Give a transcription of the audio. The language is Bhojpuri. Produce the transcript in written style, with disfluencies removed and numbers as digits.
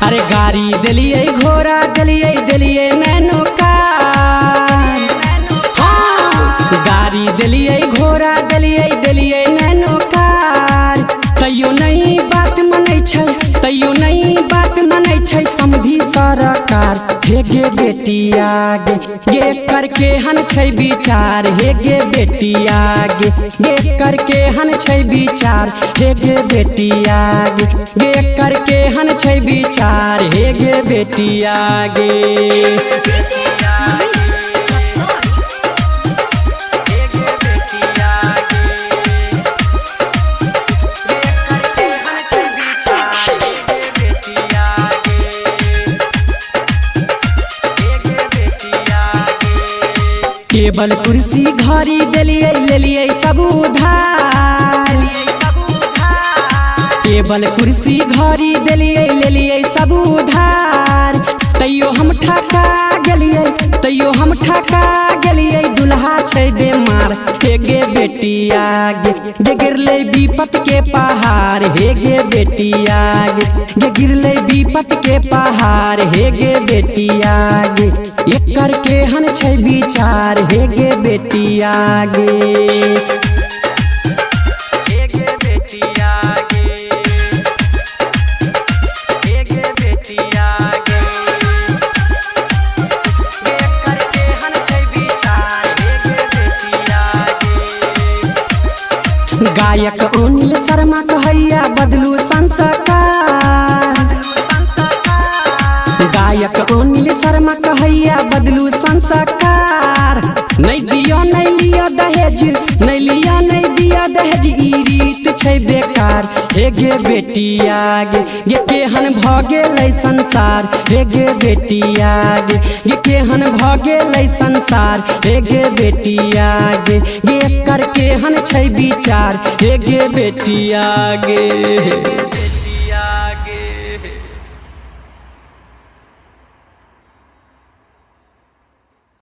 अरे गाड़ी दिलिए घोड़ा दिलिए दिलिए नैनो कार। हाँ गाड़ी दिलिए घोड़ा दिलिए दिलिए नैनो कार। तैयो नहीं बात मनै छै तैयो नहीं बात मनै छै समधी सरकार। हे गे बेटिया गे गे करके हन छै विचार। हे गे बेटिया गे गे करके हन छै विचार। हे गे बेटिया गे गे करके हन छै विचार। हे गे बेटिया गे टेबल कुर्सी घड़ी दिलिए ले लिए सब उधार। टेबल कुर्सी घड़ी दिलिए ले लिए सब उधार। तैयो हम ठका गेलिए तैयो हम ठका गेलिए दुल्हा छै बेमार। हे गे बेटिया गे गे गिरले विपत के पहाड़। हे गे बेटिया गे गे गिरले विपत के पहाड़। हे गे बेटिया गे एक करके हन छै विचार। हे गे बेटिया गे गायक अनिल शर्मा कहैया बदलू संस्कार। गायक अनिल शर्मा कहैया बदलू संस्कार। नहीं दियो नहीं लियो दहेज नहीं लियो नहीं दियो दहेज ई रीत छै बेकार। हे गे बेटिया गे गे केहन भ गेलै संसार। हे गे बेटिया गे गे केहन भ गेलै संसार। हे गे बेटिया गे गे करके हन छै विचार। हे गे बेटिया गे।